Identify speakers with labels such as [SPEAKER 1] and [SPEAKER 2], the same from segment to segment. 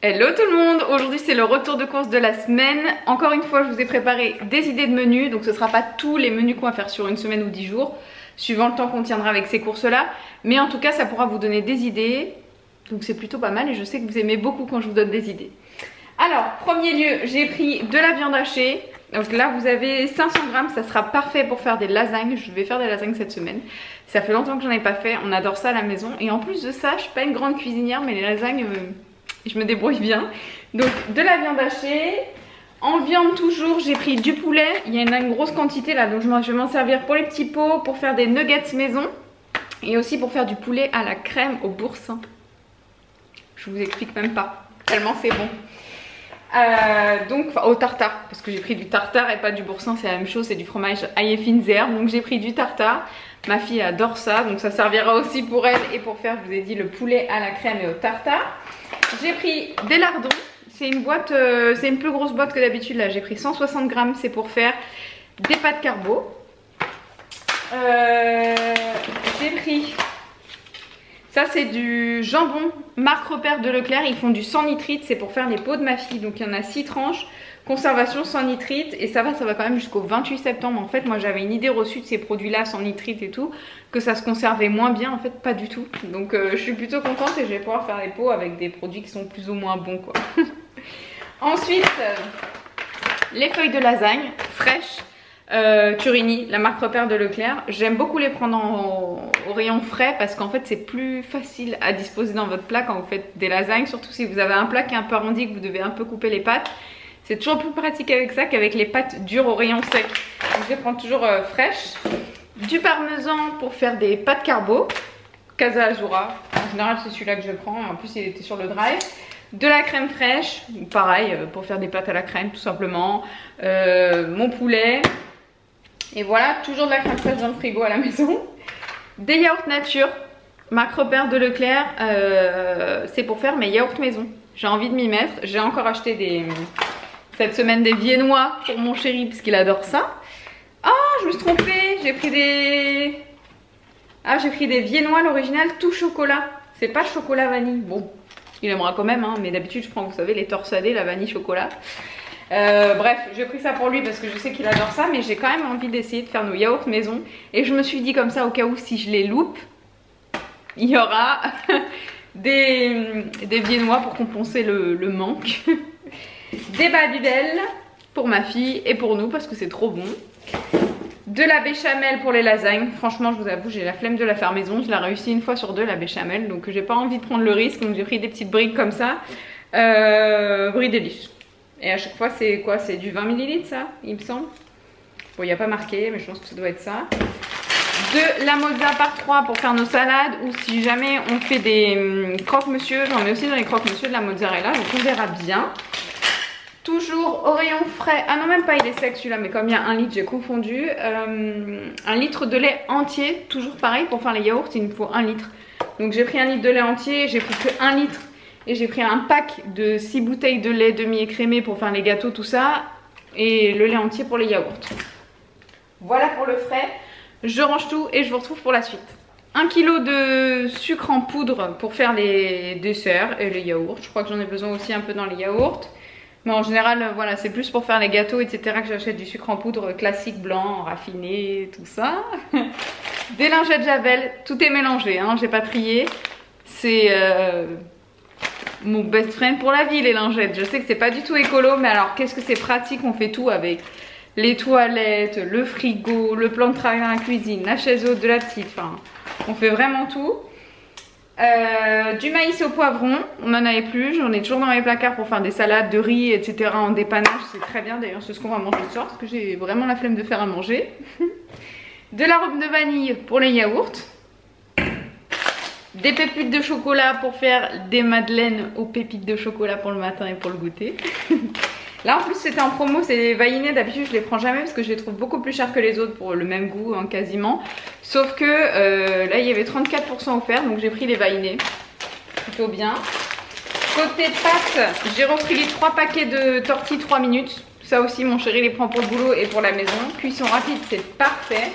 [SPEAKER 1] Hello tout le monde, aujourd'hui c'est le retour de course de la semaine. Encore une fois je vous ai préparé des idées de menus, donc ce ne sera pas tous les menus qu'on va faire sur une semaine ou 10 jours, suivant le temps qu'on tiendra avec ces courses là. Mais en tout cas ça pourra vous donner des idées, donc c'est plutôt pas mal et je sais que vous aimez beaucoup quand je vous donne des idées. Alors, premier lieu, j'ai pris de la viande hachée. Donc là vous avez 500 grammes, ça sera parfait pour faire des lasagnes. Je vais faire des lasagnes cette semaine. Ça fait longtemps que j'en ai pas fait, on adore ça à la maison. Et en plus de ça, je suis pas une grande cuisinière, mais les lasagnes... je me débrouille bien. Donc de la viande hachée. En viande toujours j'ai pris du poulet. Il y a une grosse quantité là, donc je vais m'en servir pour les petits pots, pour faire des nuggets maison. Et aussi pour faire du poulet à la crème au boursin. Je vous explique même pas, tellement c'est bon. Donc au tartare, parce que j'ai pris du tartare et pas du boursin, c'est la même chose, c'est du fromage Eifeldherr. Donc j'ai pris du tartare. Ma fille adore ça, donc ça servira aussi pour elle et pour faire, je vous ai dit, le poulet à la crème et au tartare. J'ai pris des lardons, c'est une boîte, c'est une plus grosse boîte que d'habitude là. J'ai pris 160 grammes, c'est pour faire des pâtes carbo. J'ai pris, ça c'est du jambon marque Repère de Leclerc, ils font du sans nitrite, c'est pour faire les pots de ma fille. Donc il y en a 6 tranches, conservation sans nitrite et ça va quand même jusqu'au 28 septembre. En fait moi j'avais une idée reçue de ces produits là sans nitrite et tout, que ça se conservait moins bien, en fait pas du tout. Donc je suis plutôt contente et je vais pouvoir faire les pots avec des produits qui sont plus ou moins bons quoi. Ensuite les feuilles de lasagne fraîches, Turini, la marque Repère de Leclerc. J'aime beaucoup les prendre au rayon frais parce qu'en fait c'est plus facile à disposer dans votre plat quand vous faites des lasagnes, surtout si vous avez un plat qui est un peu arrondi, que vous devez un peu couper les pâtes. C'est toujours plus pratique avec ça qu'avec les pâtes dures au rayon sec. Donc je les prends toujours fraîches. Du parmesan pour faire des pâtes carbo, Casa Azzurra. En général c'est celui-là que je prends, en plus il était sur le drive. De la crème fraîche, pareil pour faire des pâtes à la crème tout simplement. Mon poulet. Et voilà, toujours de la crème fraîche dans le frigo à la maison. Des yaourts nature, marque Repère de Leclerc, c'est pour faire mes yaourts maison. J'ai envie de m'y mettre. J'ai encore acheté cette semaine des viennois pour mon chéri parce qu'il adore ça. Ah, je me suis trompée, j'ai pris des... Ah, j'ai pris des viennois, l'original tout chocolat. C'est pas chocolat vanille. Bon, il aimera quand même, hein, mais d'habitude je prends, vous savez, les torsadés, la vanille chocolat. Bref, j'ai pris ça pour lui parce que je sais qu'il adore ça, mais j'ai quand même envie d'essayer de faire nos yaourts maison. Et je me suis dit comme ça, au cas où si je les loupe, il y aura des viennois pour compenser le manque. Des babybel pour ma fille et pour nous parce que c'est trop bon. De la béchamel pour les lasagnes. Franchement, je vous avoue, j'ai la flemme de la faire maison. Je l'ai réussi une fois sur deux, la béchamel, donc j'ai pas envie de prendre le risque. Donc j'ai pris des petites briques comme ça, brie délice. Et à chaque fois, c'est quoi? C'est du 20 ml ça, il me semble. Bon, il n'y a pas marqué, mais je pense que ça doit être ça. De la mozza par 3 pour faire nos salades. Ou si jamais on fait des croque-monsieur, j'en mets aussi dans les croque-monsieur de la mozzarella. Donc on verra bien. Toujours au rayon frais. Ah non, même pas, il est sec celui-là, mais comme il y a 1 litre, j'ai confondu. 1 litre de lait entier. Toujours pareil, pour faire les yaourts, il me faut 1 litre. Donc j'ai pris 1 litre de lait entier, j'ai pris que 1 litre. Et j'ai pris un pack de 6 bouteilles de lait demi-écrémé pour faire les gâteaux, tout ça. Et le lait entier pour les yaourts. Voilà pour le frais. Je range tout et je vous retrouve pour la suite. 1 kg de sucre en poudre pour faire les desserts et les yaourts. Je crois que j'en ai besoin aussi un peu dans les yaourts. Mais en général, voilà, c'est plus pour faire les gâteaux, etc. que j'achète du sucre en poudre classique, blanc, raffiné, tout ça. Des lingettes Javel. Tout est mélangé, hein, j'ai pas trié. C'est... mon best friend pour la vie, les lingettes. Je sais que c'est pas du tout écolo, mais alors qu'est-ce que c'est pratique, on fait tout avec les toilettes, le frigo, le plan de travail dans la cuisine, la chaise haute de la petite, enfin on fait vraiment tout. Du maïs au poivron, on n'en avait plus, j'en ai toujours dans mes placards pour faire des salades de riz, etc. en dépannage, c'est très bien, d'ailleurs c'est ce qu'on va manger ce soir parce que j'ai vraiment la flemme de faire à manger. De la robe de vanille pour les yaourts. Des pépites de chocolat pour faire des madeleines aux pépites de chocolat pour le matin et pour le goûter. Là en plus c'était en promo, c'est des vainés, d'habitude je les prends jamais parce que je les trouve beaucoup plus chers que les autres pour le même goût hein, quasiment. Sauf que là il y avait 34% offert, donc j'ai pris les vainés. Plutôt bien. Côté pâtes, j'ai repris les 3 paquets de tortilles 3 minutes. Ça aussi mon chéri les prend pour le boulot et pour la maison. Cuisson rapide, c'est parfait.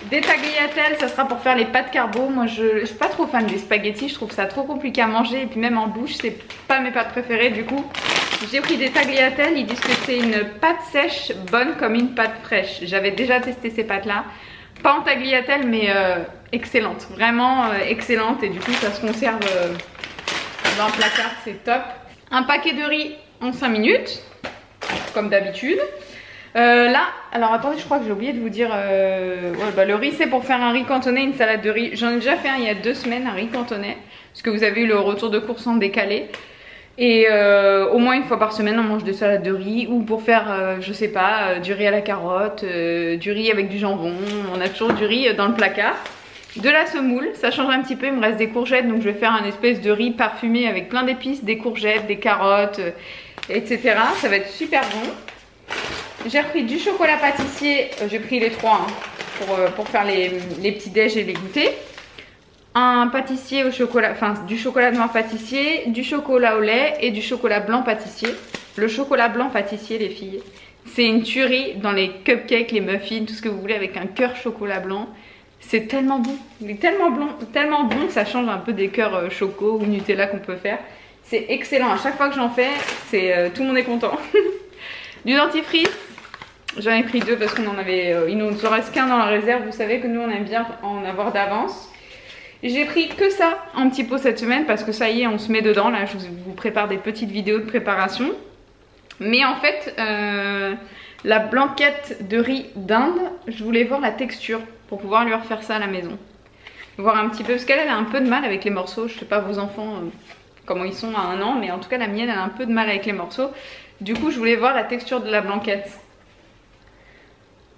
[SPEAKER 1] Des tagliatelles, ça sera pour faire les pâtes carbo. Moi je suis pas trop fan des spaghettis, je trouve ça trop compliqué à manger et puis même en bouche c'est pas mes pâtes préférées. Du coup j'ai pris des tagliatelles, ils disent que c'est une pâte sèche bonne comme une pâte fraîche. J'avais déjà testé ces pâtes là, pas en tagliatelle mais excellente, vraiment excellente et du coup ça se conserve dans le placard, c'est top. Un paquet de riz en 5 minutes comme d'habitude. Là, alors attendez, je crois que j'ai oublié de vous dire, le riz c'est pour faire un riz cantonais, une salade de riz. J'en ai déjà fait un il y a 2 semaines, un riz cantonais, parce que vous avez eu le retour de course en décalé. Et au moins une fois par semaine on mange des salades de riz, ou pour faire, je sais pas, du riz à la carotte, du riz avec du jambon, on a toujours du riz dans le placard. De la semoule, ça change un petit peu, il me reste des courgettes, donc je vais faire un espèce de riz parfumé avec plein d'épices, des courgettes, des carottes, etc. Ça va être super bon. J'ai repris du chocolat pâtissier, j'ai pris les 3 pour faire les petits déj et les goûters. Un pâtissier au chocolat, enfin du chocolat noir pâtissier, du chocolat au lait et du chocolat blanc pâtissier. Le chocolat blanc pâtissier les filles, c'est une tuerie dans les cupcakes, les muffins, tout ce que vous voulez avec un cœur chocolat blanc. C'est tellement bon, il est tellement bon, ça change un peu des cœurs choco ou Nutella qu'on peut faire. C'est excellent, à chaque fois que j'en fais, tout le monde est content. Du dentifrice, j'en ai pris 2 parce qu'on en avait, il nous en reste qu'un dans la réserve. Vous savez que nous on aime bien en avoir d'avance. J'ai pris que ça en petit pot cette semaine parce que ça y est, on se met dedans. Là je vous prépare des petites vidéos de préparation. Mais en fait, la blanquette de riz d'Inde, je voulais voir la texture pour pouvoir lui refaire ça à la maison. Voir un petit peu, parce qu'elle a un peu de mal avec les morceaux. Je sais pas vos enfants comment ils sont à 1 an, mais en tout cas la mienne elle a un peu de mal avec les morceaux. Du coup je voulais voir la texture de la blanquette.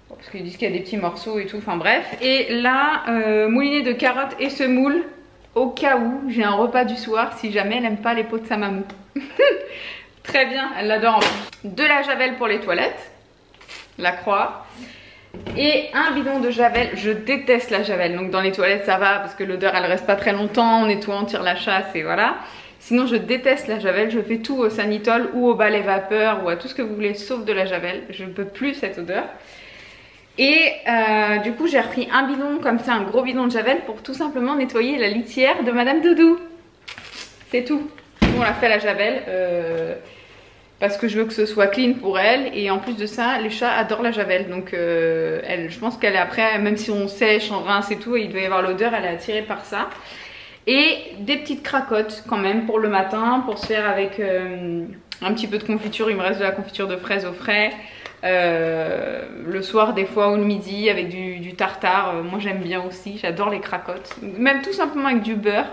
[SPEAKER 1] Parce qu'ils disent qu'il y a des petits morceaux et tout, enfin bref. Et là, moulinet de carottes et semoule, au cas où j'ai un repas du soir, si jamais elle n'aime pas les pots de sa mamou. Très bien, elle l'adore en plus. De la javel pour les toilettes, la croix. Et un bidon de javel, je déteste la javel. Donc dans les toilettes ça va parce que l'odeur elle reste pas très longtemps, on nettoie, on tire la chasse et voilà. Sinon je déteste la javel, je fais tout au Sanitol ou au balai vapeur ou à tout ce que vous voulez sauf de la javel. Je ne peux plus cette odeur. Et du coup j'ai repris un bidon comme ça, un gros bidon de javel pour tout simplement nettoyer la litière de Madame Doudou. C'est tout. On l'a fait à la javel parce que je veux que ce soit clean pour elle. Et en plus de ça, les chats adorent la javel. Donc je pense qu'elle est après, même si on sèche, on rince et tout, et il doit y avoir l'odeur, elle est attirée par ça. Et des petites cracottes quand même pour le matin, pour se faire avec un petit peu de confiture. Il me reste de la confiture de fraises au frais. Le soir des fois ou le midi avec du tartare, moi j'aime bien aussi, j'adore les cracottes, même tout simplement avec du beurre,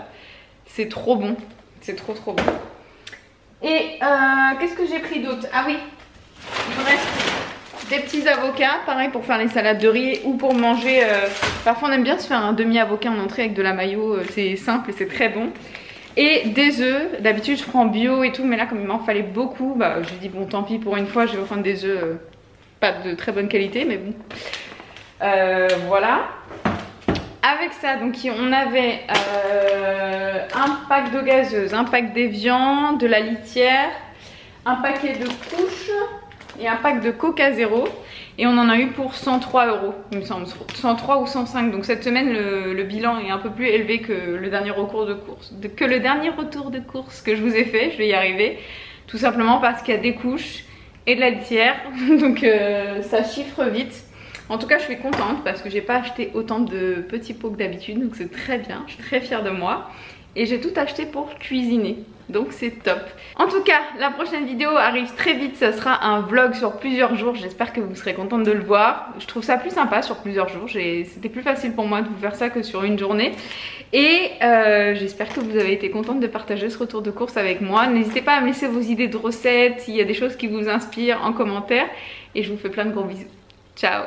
[SPEAKER 1] c'est trop bon, c'est trop bon. Et qu'est-ce que j'ai pris d'autre? Ah oui, il me reste des petits avocats, pareil pour faire les salades de riz ou pour manger, parfois on aime bien se faire un demi-avocat en entrée avec de la mayo, c'est simple et c'est très bon. Et des œufs, d'habitude je prends bio et tout, mais là comme il m'en fallait beaucoup, bah j'ai dit bon tant pis pour une fois je vais prendre des œufs pas de très bonne qualité mais bon. Voilà. Avec ça donc on avait un pack d'eau gazeuse, un pack d'évian, de la litière, un paquet de couches et un pack de Coca Zéro. Et on en a eu pour 103 €, il me semble, 103 ou 105. Donc cette semaine le bilan est un peu plus élevé que le dernier retour de course que je vous ai fait. Je vais y arriver, tout simplement parce qu'il y a des couches et de la litière. Donc ça chiffre vite. En tout cas je suis contente parce que j'ai pas acheté autant de petits pots que d'habitude. Donc c'est très bien, je suis très fière de moi. Et j'ai tout acheté pour cuisiner, donc c'est top. En tout cas, la prochaine vidéo arrive très vite, ça sera un vlog sur plusieurs jours. J'espère que vous serez contente de le voir. Je trouve ça plus sympa sur plusieurs jours, c'était plus facile pour moi de vous faire ça que sur une journée. Et j'espère que vous avez été contente de partager ce retour de course avec moi. N'hésitez pas à me laisser vos idées de recettes, s'il y a des choses qui vous inspirent en commentaire. Et je vous fais plein de gros bisous. Ciao!